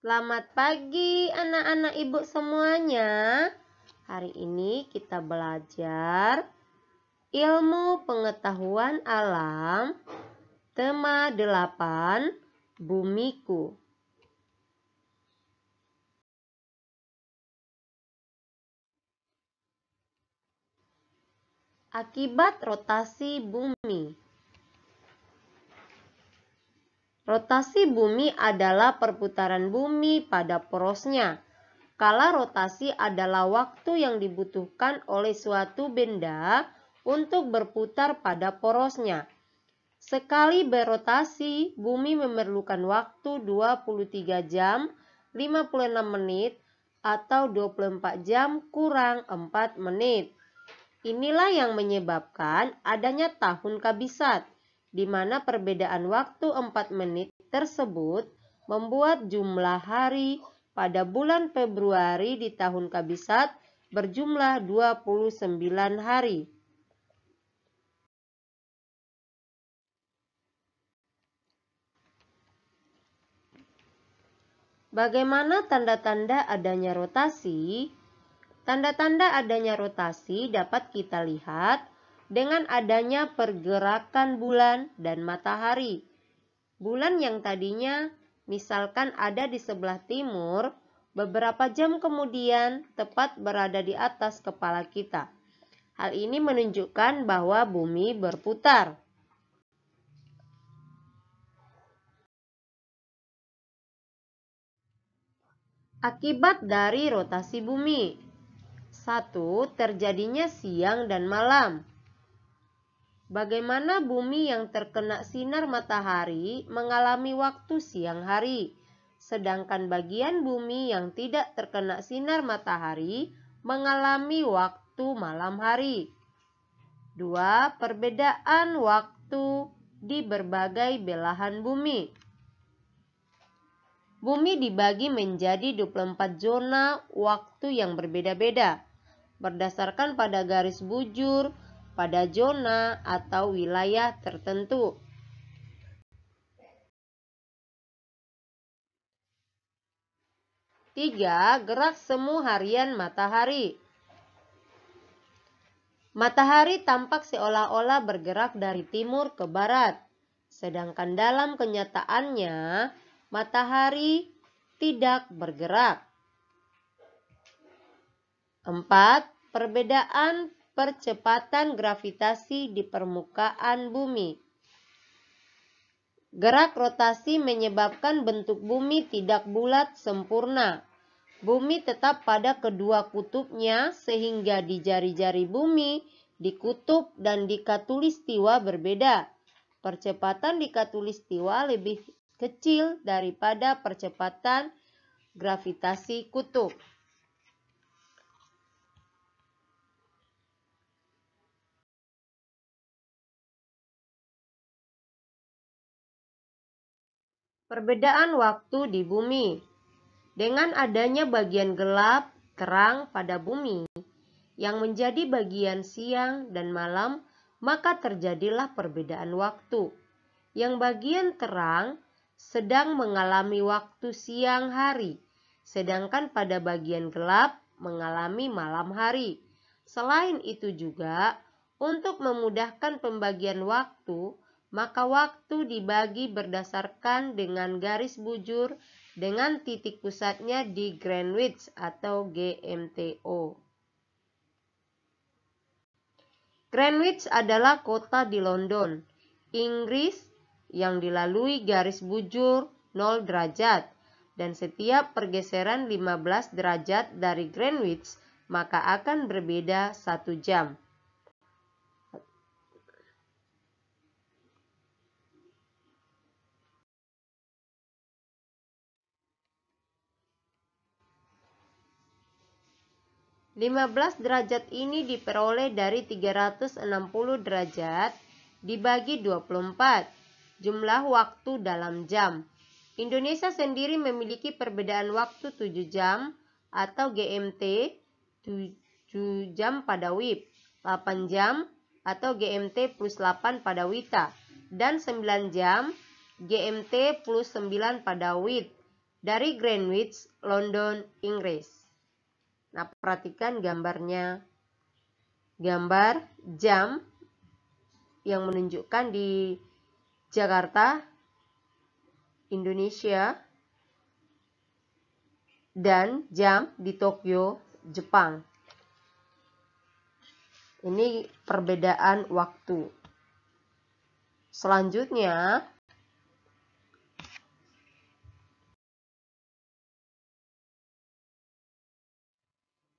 Selamat pagi anak-anak ibu semuanya. Hari ini kita belajar ilmu pengetahuan alam tema 8 Bumiku. Akibat rotasi bumi. Rotasi bumi adalah perputaran bumi pada porosnya. Kala rotasi adalah waktu yang dibutuhkan oleh suatu benda untuk berputar pada porosnya. Sekali berotasi, bumi memerlukan waktu 23 jam, 56 menit, atau 24 jam kurang 4 menit. Inilah yang menyebabkan adanya tahun kabisat, di mana perbedaan waktu 4 menit tersebut membuat jumlah hari pada bulan Februari di tahun kabisat berjumlah 29 hari. Bagaimana tanda-tanda adanya rotasi? Tanda-tanda adanya rotasi dapat kita lihat dengan adanya pergerakan bulan dan matahari. Bulan yang tadinya misalkan ada di sebelah timur, beberapa jam kemudian tepat berada di atas kepala kita. Hal ini menunjukkan bahwa bumi berputar. Akibat dari rotasi bumi. 1. Terjadinya siang dan malam. Bagaimana bumi yang terkena sinar matahari mengalami waktu siang hari, sedangkan bagian bumi yang tidak terkena sinar matahari mengalami waktu malam hari. 2. Perbedaan waktu di berbagai belahan bumi. Bumi dibagi menjadi 24 zona waktu yang berbeda-beda, berdasarkan pada garis bujur pada zona atau wilayah tertentu. Tiga, gerak semu harian matahari. Matahari tampak seolah-olah bergerak dari timur ke barat, sedangkan dalam kenyataannya matahari tidak bergerak. 4. Perbedaan percepatan gravitasi di permukaan bumi. Gerak rotasi menyebabkan bentuk bumi tidak bulat sempurna. Bumi tetap pada kedua kutubnya sehingga di jari-jari bumi di kutub dan di khatulistiwa berbeda. Percepatan di khatulistiwa lebih kecil daripada percepatan gravitasi kutub. Perbedaan waktu di bumi. Dengan adanya bagian gelap, terang pada bumi yang menjadi bagian siang dan malam, maka terjadilah perbedaan waktu. Yang bagian terang sedang mengalami waktu siang hari, sedangkan pada bagian gelap mengalami malam hari. Selain itu juga, untuk memudahkan pembagian waktu, maka waktu dibagi berdasarkan dengan garis bujur dengan titik pusatnya di Greenwich atau GMTO. Greenwich adalah kota di London, Inggris yang dilalui garis bujur 0 derajat, dan setiap pergeseran 15 derajat dari Greenwich maka akan berbeda 1 jam. (15 derajat ini diperoleh dari 360 derajat dibagi 24, jumlah waktu dalam jam. Indonesia sendiri memiliki perbedaan waktu 7 jam atau GMT 7 jam pada WIB, 8 jam atau GMT plus 8 pada WITA, dan 9 jam GMT plus 9 pada WIT. dari Greenwich, London, Inggris. Nah, perhatikan gambarnya. Gambar jam yang menunjukkan di Jakarta, Indonesia, dan jam di Tokyo, Jepang. Ini perbedaan waktu. Selanjutnya,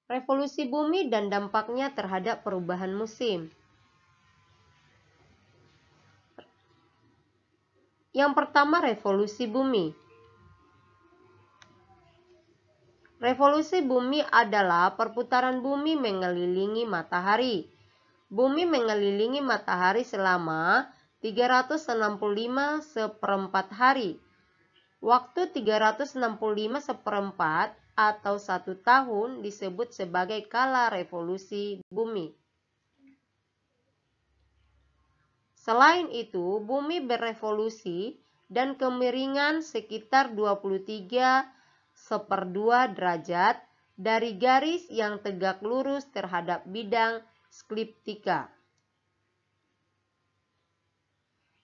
revolusi bumi dan dampaknya terhadap perubahan musim. Yang pertama, revolusi bumi. Revolusi bumi adalah perputaran bumi mengelilingi matahari. Bumi mengelilingi matahari selama 365 hari. Waktu 365 atau 1 tahun disebut sebagai kala revolusi bumi. Selain itu, bumi berevolusi dan kemiringan sekitar 23/2 derajat dari garis yang tegak lurus terhadap bidang skliptika.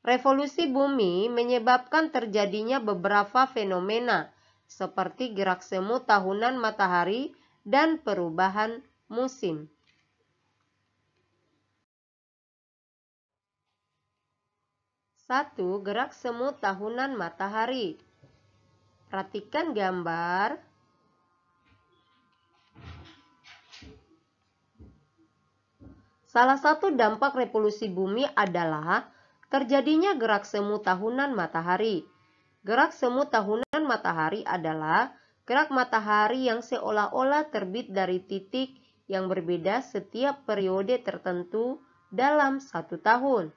Revolusi bumi menyebabkan terjadinya beberapa fenomena seperti gerak semu tahunan matahari dan perubahan musim. 1. Gerak semu tahunan matahari. Perhatikan gambar. Salah satu dampak revolusi bumi adalah terjadinya gerak semu tahunan matahari. Gerak semu tahunan matahari adalah gerak matahari yang seolah-olah terbit dari titik yang berbeda setiap periode tertentu dalam 1 tahun.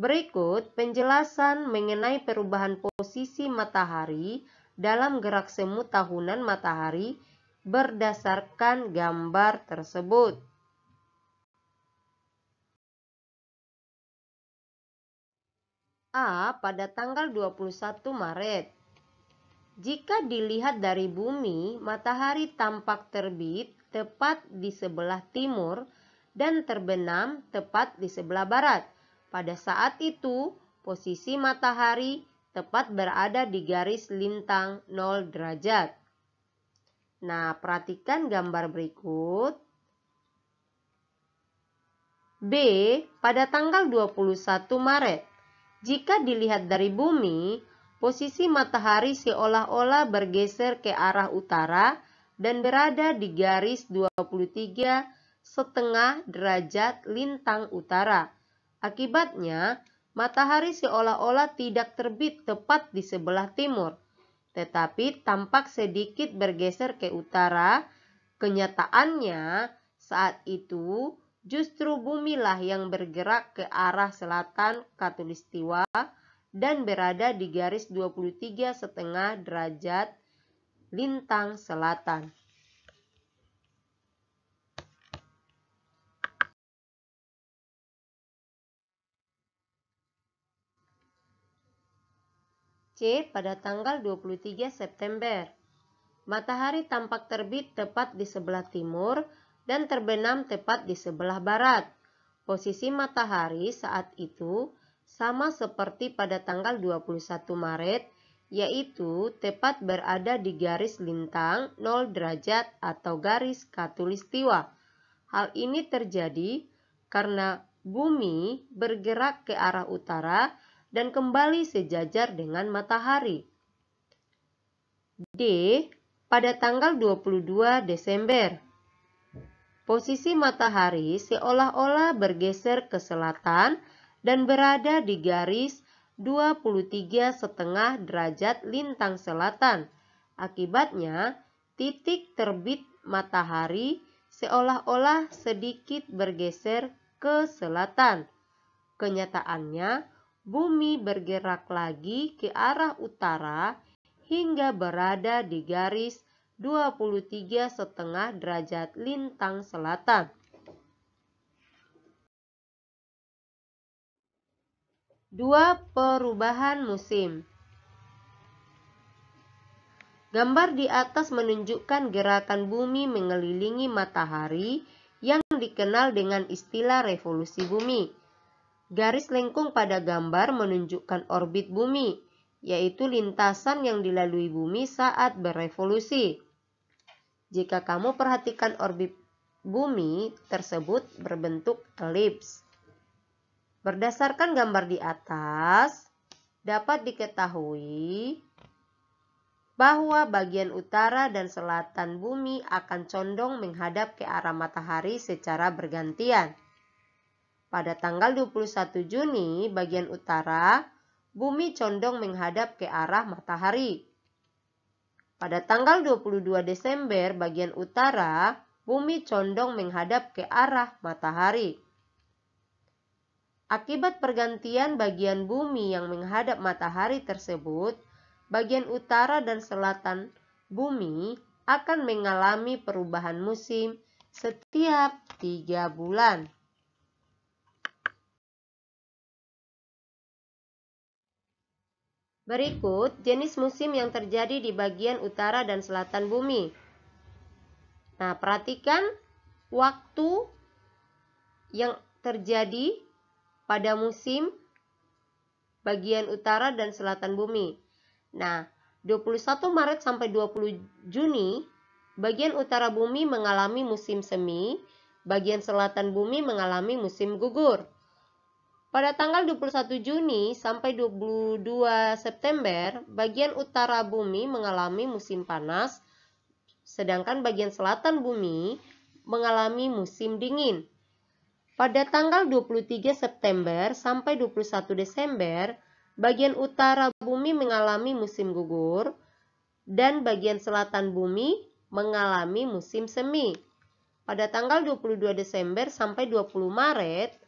Berikut penjelasan mengenai perubahan posisi matahari dalam gerak semu tahunan matahari berdasarkan gambar tersebut. A. Pada tanggal 21 Maret. Jika dilihat dari bumi, matahari tampak terbit tepat di sebelah timur dan terbenam tepat di sebelah barat. Pada saat itu, posisi matahari tepat berada di garis lintang 0 derajat. Nah, perhatikan gambar berikut. B. Pada tanggal 21 Maret. Jika dilihat dari bumi, posisi matahari seolah-olah bergeser ke arah utara dan berada di garis 23,5 derajat lintang utara. Akibatnya, matahari seolah-olah tidak terbit tepat di sebelah timur, tetapi tampak sedikit bergeser ke utara. Kenyataannya, saat itu justru bumilah yang bergerak ke arah selatan khatulistiwa dan berada di garis 23,5 derajat lintang selatan. C. Pada tanggal 23 September. Matahari tampak terbit tepat di sebelah timur dan terbenam tepat di sebelah barat. Posisi matahari saat itu sama seperti pada tanggal 21 Maret, yaitu tepat berada di garis lintang 0 derajat atau garis khatulistiwa. Hal ini terjadi karena bumi bergerak ke arah utara dan kembali sejajar dengan matahari. D. Pada tanggal 22 Desember. Posisi matahari seolah-olah bergeser ke selatan dan berada di garis 23,5 derajat lintang selatan. Akibatnya, titik terbit matahari seolah-olah sedikit bergeser ke selatan. Kenyataannya, bumi bergerak lagi ke arah utara hingga berada di garis 23,5 derajat lintang selatan. 2. Perubahan musim. Gambar di atas menunjukkan gerakan bumi mengelilingi matahari yang dikenal dengan istilah revolusi bumi. Garis lengkung pada gambar menunjukkan orbit bumi, yaitu lintasan yang dilalui bumi saat berevolusi. Jika kamu perhatikan orbit bumi tersebut berbentuk elips. Berdasarkan gambar di atas, dapat diketahui bahwa bagian utara dan selatan bumi akan condong menghadap ke arah matahari secara bergantian. Pada tanggal 21 Juni, bagian utara, bumi condong menghadap ke arah matahari. Pada tanggal 22 Desember, bagian utara, bumi condong menghadap ke arah matahari. Akibat pergantian bagian bumi yang menghadap matahari tersebut, bagian utara dan selatan bumi akan mengalami perubahan musim setiap 3 bulan. Berikut jenis musim yang terjadi di bagian utara dan selatan bumi. Nah, perhatikan waktu yang terjadi pada musim bagian utara dan selatan bumi. Nah, 21 Maret sampai 20 Juni, bagian utara bumi mengalami musim semi, bagian selatan bumi mengalami musim gugur. Pada tanggal 21 Juni sampai 22 September, bagian utara bumi mengalami musim panas, sedangkan bagian selatan bumi mengalami musim dingin. Pada tanggal 23 September sampai 21 Desember, bagian utara bumi mengalami musim gugur dan bagian selatan bumi mengalami musim semi. Pada tanggal 22 Desember sampai 20 Maret,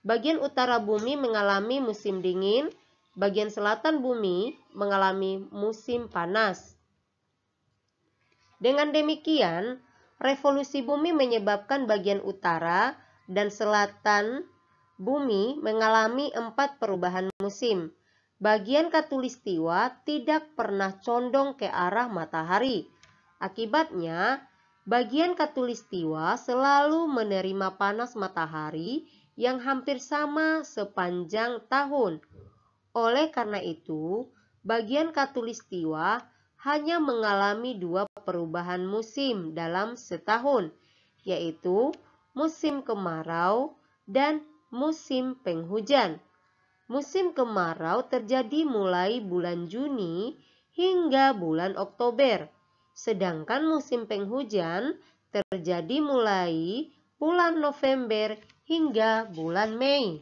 bagian utara bumi mengalami musim dingin, bagian selatan bumi mengalami musim panas. Dengan demikian, revolusi bumi menyebabkan bagian utara dan selatan bumi mengalami 4 perubahan musim. Bagian khatulistiwa tidak pernah condong ke arah matahari. Akibatnya, bagian khatulistiwa selalu menerima panas matahari yang hampir sama sepanjang tahun. Oleh karena itu, bagian khatulistiwa hanya mengalami 2 perubahan musim dalam setahun, yaitu musim kemarau dan musim penghujan. Musim kemarau terjadi mulai bulan Juni hingga bulan Oktober, sedangkan musim penghujan terjadi mulai bulan November hingga bulan Mei.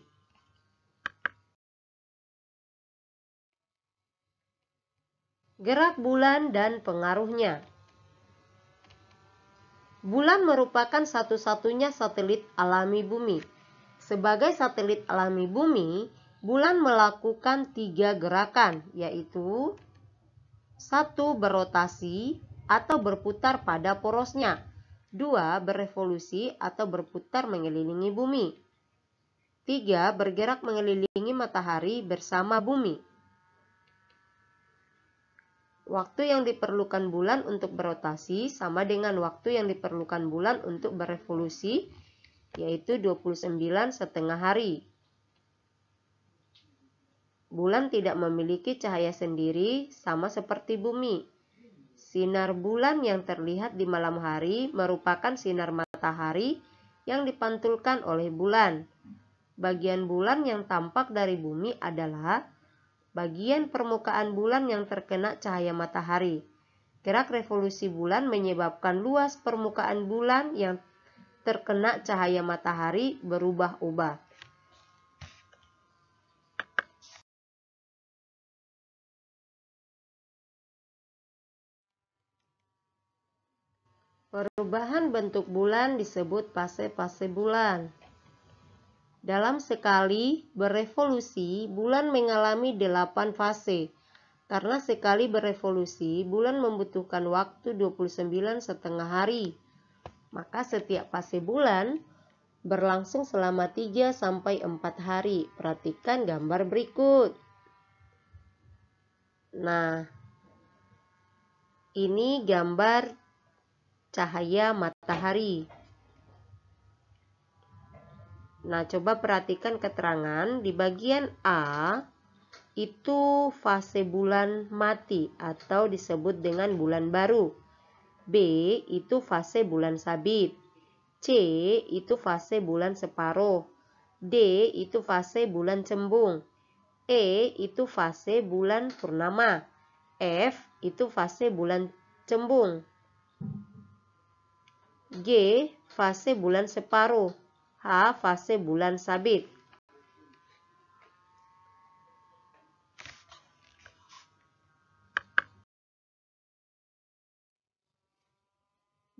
Gerak bulan dan pengaruhnya. Bulan merupakan satu-satunya satelit alami bumi. Sebagai satelit alami bumi, bulan melakukan 3 gerakan, yaitu 1. Berotasi atau berputar pada porosnya. 2. Berevolusi atau berputar mengelilingi bumi. 3. Bergerak mengelilingi matahari bersama bumi. Waktu yang diperlukan bulan untuk berotasi sama dengan waktu yang diperlukan bulan untuk berevolusi, yaitu 29,5 hari. Bulan tidak memiliki cahaya sendiri sama seperti bumi. Sinar bulan yang terlihat di malam hari merupakan sinar matahari yang dipantulkan oleh bulan. Bagian bulan yang tampak dari bumi adalah bagian permukaan bulan yang terkena cahaya matahari. Gerak revolusi bulan menyebabkan luas permukaan bulan yang terkena cahaya matahari berubah-ubah. Perubahan bentuk bulan disebut fase-fase bulan. Dalam sekali berevolusi, bulan mengalami 8 fase. Karena sekali berevolusi, bulan membutuhkan waktu 29,5 hari. Maka setiap fase bulan berlangsung selama 3-4 hari. Perhatikan gambar berikut. Nah, Ini gambar cahaya matahari. Nah, coba perhatikan keterangan di bagian A, itu fase bulan mati atau disebut dengan bulan baru. B, itu fase bulan sabit. C, itu fase bulan separuh. D, itu fase bulan cembung. E, itu fase bulan purnama. F, itu fase bulan cembung. G, fase bulan separuh. H, fase bulan sabit.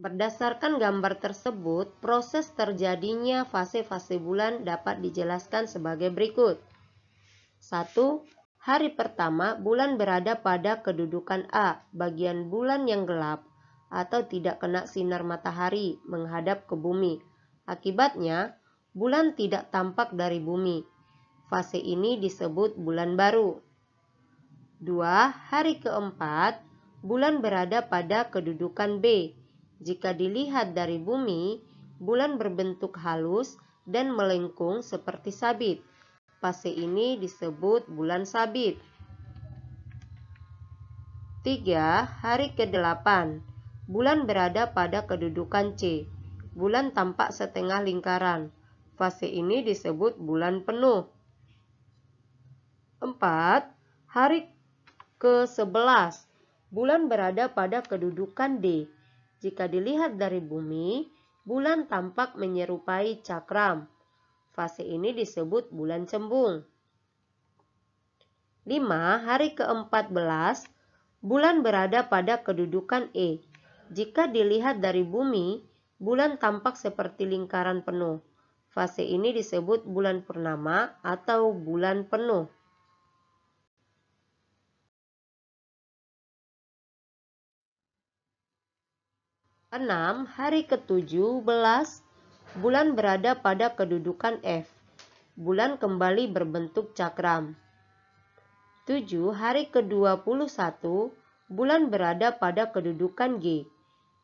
Berdasarkan gambar tersebut, proses terjadinya fase-fase bulan dapat dijelaskan sebagai berikut. 1. Hari pertama, bulan berada pada kedudukan A, bagian bulan yang gelap atau tidak kena sinar matahari menghadap ke bumi. Akibatnya, bulan tidak tampak dari bumi. Fase ini disebut bulan baru. 2. Hari keempat, bulan berada pada kedudukan B. Jika dilihat dari bumi, bulan berbentuk halus dan melengkung seperti sabit. Fase ini disebut bulan sabit. 3. Hari ke-8, bulan berada pada kedudukan C. Bulan tampak setengah lingkaran. Fase ini disebut bulan penuh. 4. Hari ke-11, bulan berada pada kedudukan D. Jika dilihat dari bumi, bulan tampak menyerupai cakram. Fase ini disebut bulan cembung. 5. Hari ke-14, bulan berada pada kedudukan E. Jika dilihat dari bumi, bulan tampak seperti lingkaran penuh. Fase ini disebut bulan purnama atau bulan penuh. 6. Hari ke-17, bulan berada pada kedudukan F. Bulan kembali berbentuk cakram. 7. Hari ke-21, bulan berada pada kedudukan G.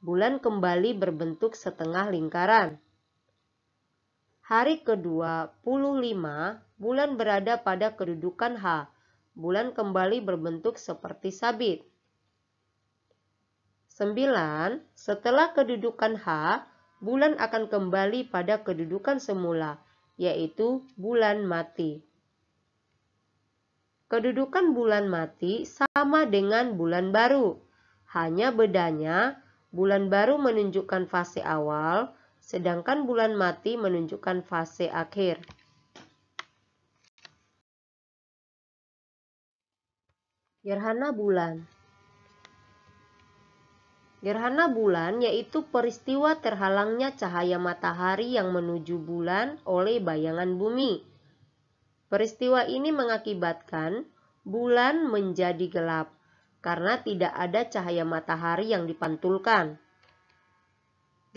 Bulan kembali berbentuk setengah lingkaran. Hari ke-25, bulan berada pada kedudukan H. Bulan kembali berbentuk seperti sabit. 9. Setelah kedudukan H, bulan akan kembali pada kedudukan semula, yaitu bulan mati. Kedudukan bulan mati sama dengan bulan baru. Hanya bedanya, bulan baru menunjukkan fase awal, sedangkan bulan mati menunjukkan fase akhir. Gerhana bulan. Gerhana bulan yaitu peristiwa terhalangnya cahaya matahari yang menuju bulan oleh bayangan bumi. Peristiwa ini mengakibatkan bulan menjadi gelap karena tidak ada cahaya matahari yang dipantulkan.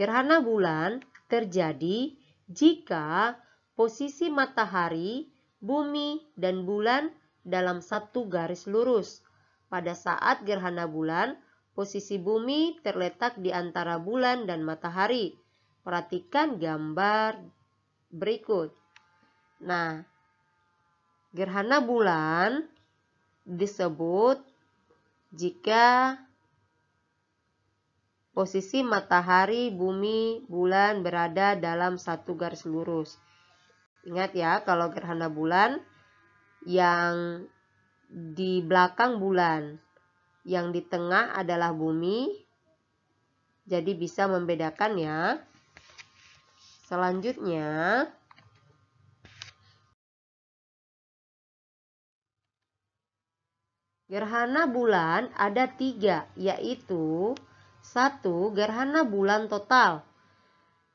Gerhana bulan terjadi jika posisi matahari, bumi, dan bulan dalam satu garis lurus. Pada saat gerhana bulan, posisi bumi terletak di antara bulan dan matahari. Perhatikan gambar berikut. Nah, gerhana bulan disebut jika posisi matahari, bumi, bulan berada dalam satu garis lurus. Ingat ya, kalau gerhana bulan yang di belakang bulan, yang di tengah adalah bumi, jadi bisa membedakan ya. Selanjutnya, gerhana bulan ada 3, yaitu 1. Gerhana bulan total,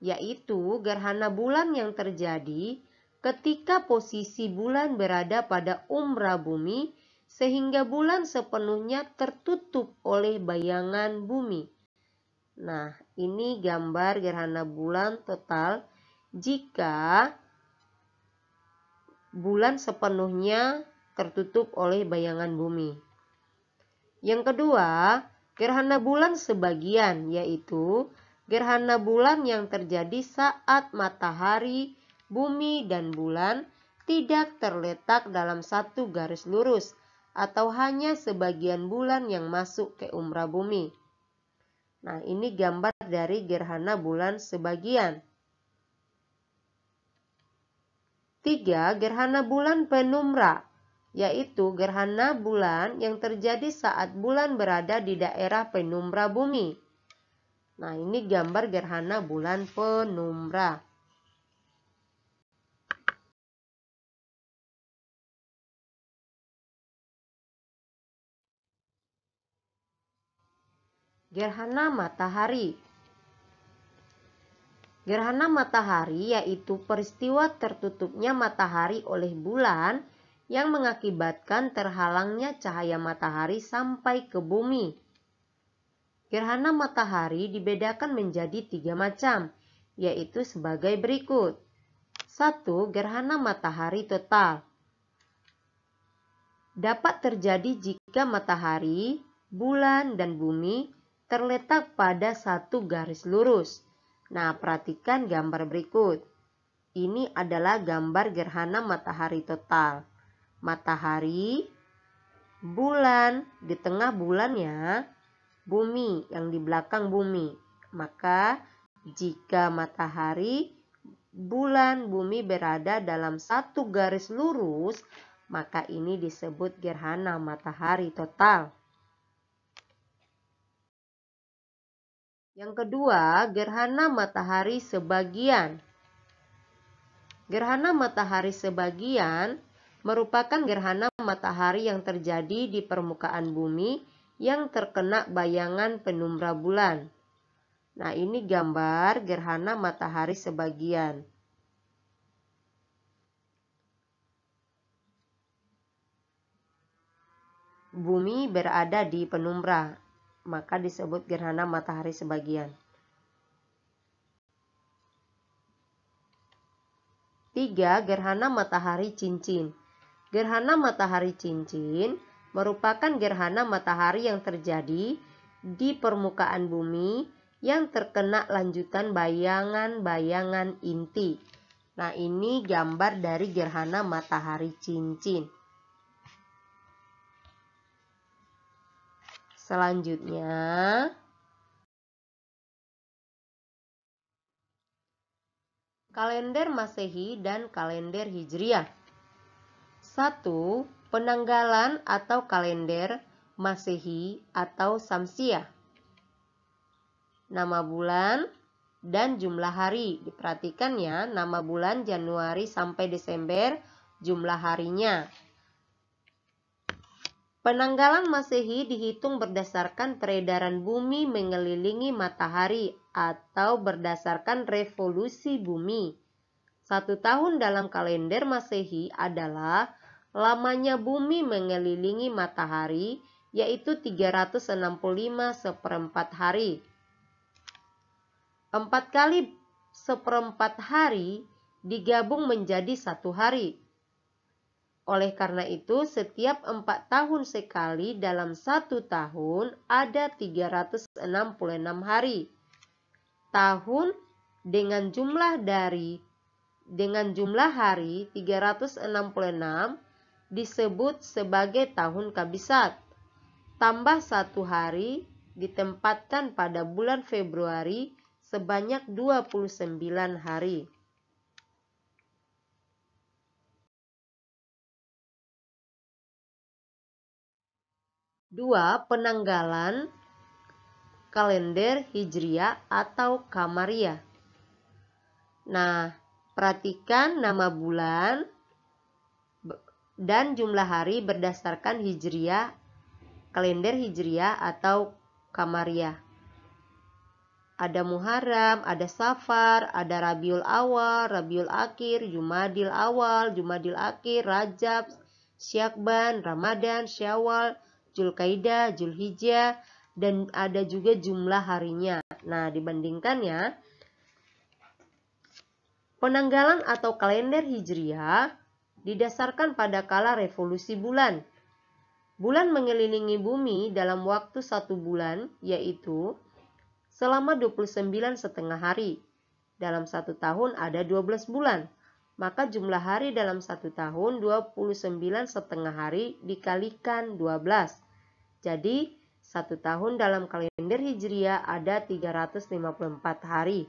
yaitu gerhana bulan yang terjadi ketika posisi bulan berada pada umbra bumi sehingga bulan sepenuhnya tertutup oleh bayangan bumi. Nah, ini gambar gerhana bulan total jika bulan sepenuhnya tertutup oleh bayangan bumi. Yang kedua, Gerhana bulan sebagian, yaitu gerhana bulan yang terjadi saat matahari, bumi, dan bulan tidak terletak dalam satu garis lurus atau hanya sebagian bulan yang masuk ke umbra bumi. Nah, ini gambar dari gerhana bulan sebagian. 3. Gerhana bulan penumbra, yaitu gerhana bulan yang terjadi saat bulan berada di daerah penumbra bumi. Nah, ini gambar gerhana bulan penumbra. Gerhana matahari. Gerhana matahari yaitu peristiwa tertutupnya matahari oleh bulan yang mengakibatkan terhalangnya cahaya matahari sampai ke bumi. Gerhana matahari dibedakan menjadi 3 macam, yaitu sebagai berikut. 1. Gerhana matahari total. Dapat terjadi jika matahari, bulan, dan bumi terletak pada satu garis lurus. Nah, perhatikan gambar berikut. Ini adalah gambar gerhana matahari total. Matahari, bulan, di tengah bulannya, bumi, yang di belakang bumi. Maka, jika matahari, bulan, bumi berada dalam satu garis lurus, maka ini disebut gerhana matahari total. Yang kedua, gerhana matahari sebagian. Gerhana matahari sebagian merupakan gerhana matahari yang terjadi di permukaan bumi yang terkena bayangan penumbra bulan. Nah, ini gambar gerhana matahari sebagian. Bumi berada di penumbra, maka disebut gerhana matahari sebagian. 3. Gerhana matahari cincin. Gerhana matahari cincin merupakan gerhana matahari yang terjadi di permukaan bumi yang terkena lanjutan bayangan-bayangan inti. Nah, ini gambar dari gerhana matahari cincin. Selanjutnya, kalender Masehi dan kalender Hijriah. 1. Penanggalan atau kalender Masehi atau Samsiah. Nama bulan dan jumlah hari. Diperhatikan ya, nama bulan Januari sampai Desember, jumlah harinya. Penanggalan Masehi dihitung berdasarkan peredaran bumi mengelilingi matahari atau berdasarkan revolusi bumi. 1 tahun dalam kalender Masehi adalah lamanya bumi mengelilingi matahari, yaitu 365 hari. 4 kali 1/4 hari digabung menjadi 1 hari. Oleh karena itu, setiap 4 tahun sekali dalam 1 tahun ada 366 hari. Tahun dengan jumlah hari 366 disebut sebagai tahun kabisat. Tambah 1 hari ditempatkan pada bulan Februari sebanyak 29 hari. 2. Penanggalan kalender Hijriah atau Qamariyah. Nah, perhatikan nama bulan dan jumlah hari berdasarkan Hijriah, kalender Hijriah atau Qamariyah. Ada Muharram, ada Safar, ada Rabiul Awal, Rabiul Akhir, Jumadil Awal, Jumadil Akhir, Rajab, Syakban, Ramadan, Syawal, Zulkaidah, Zulhijjah, dan ada juga jumlah harinya. Nah, dibandingkan ya. Penanggalan atau kalender Hijriah didasarkan pada kala revolusi bulan. Bulan mengelilingi bumi dalam waktu 1 bulan, yaitu selama 29,5 hari. Dalam 1 tahun ada 12 bulan. Maka jumlah hari dalam 1 tahun 29,5 hari dikalikan 12. Jadi 1 tahun dalam kalender Hijriah ada 354 hari.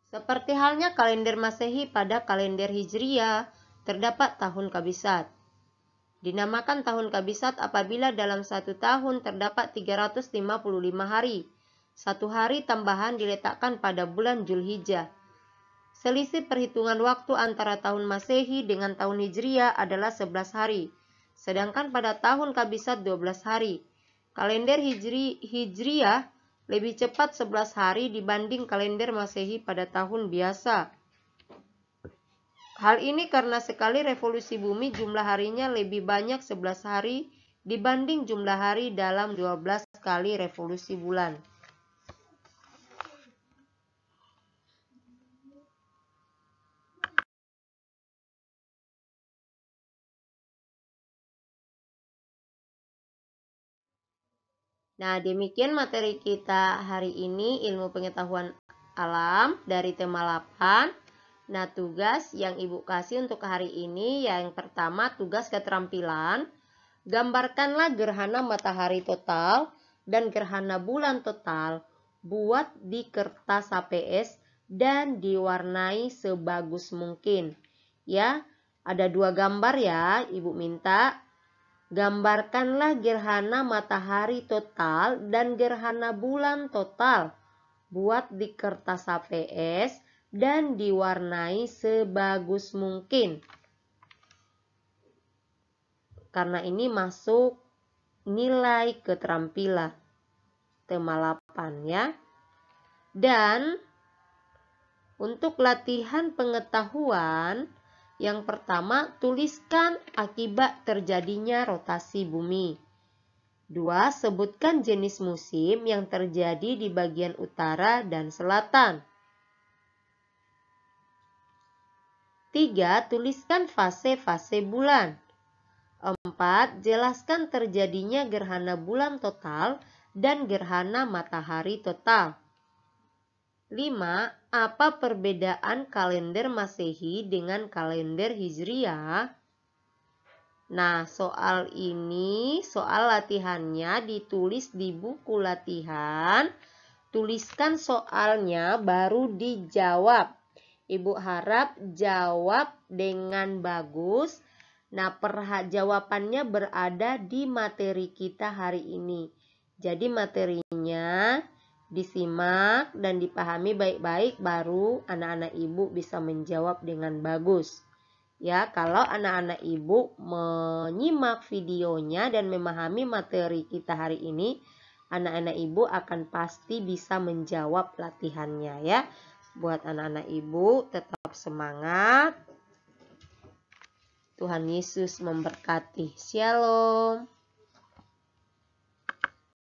Seperti halnya kalender Masehi, pada kalender Hijriah terdapat tahun kabisat. Dinamakan tahun kabisat apabila dalam 1 tahun terdapat 355 hari. 1 hari tambahan diletakkan pada bulan Zulhijjah. Selisih perhitungan waktu antara tahun Masehi dengan tahun Hijriah adalah 11 hari. Sedangkan pada tahun kabisat 12 hari. Kalender Hijriah lebih cepat 11 hari dibanding kalender Masehi pada tahun biasa. Hal ini karena sekali revolusi bumi jumlah harinya lebih banyak 11 hari dibanding jumlah hari dalam 12 kali revolusi bulan. Nah, demikian materi kita hari ini, ilmu pengetahuan alam dari tema 8. Nah, tugas yang Ibu kasih untuk hari ini yang pertama, tugas keterampilan. Gambarkanlah gerhana matahari total dan gerhana bulan total. Buat di kertas HPS dan diwarnai sebagus mungkin. Ya, ada 2 gambar ya, Ibu minta. Gambarkanlah gerhana matahari total dan gerhana bulan total. Buat di kertas HPS dan diwarnai sebagus mungkin. Karena ini masuk nilai keterampilan. Tema 8 ya. Dan untuk latihan pengetahuan, yang pertama, tuliskan akibat terjadinya rotasi bumi. 2. Sebutkan jenis musim yang terjadi di bagian utara dan selatan. 3. Tuliskan fase-fase bulan. 4. Jelaskan terjadinya gerhana bulan total dan gerhana matahari total. 5. Apa perbedaan kalender Masehi dengan kalender Hijriah? Nah, soal ini, soal latihannya ditulis di buku latihan. Tuliskan soalnya baru dijawab. Ibu harap jawab dengan bagus. Nah, jawabannya berada di materi kita hari ini. Jadi materinya disimak dan dipahami baik-baik, baru anak-anak ibu bisa menjawab dengan bagus. Ya, kalau anak-anak ibu menyimak videonya dan memahami materi kita hari ini, anak-anak ibu akan pasti bisa menjawab latihannya ya. Buat anak-anak ibu tetap semangat. Tuhan Yesus memberkati. Shalom.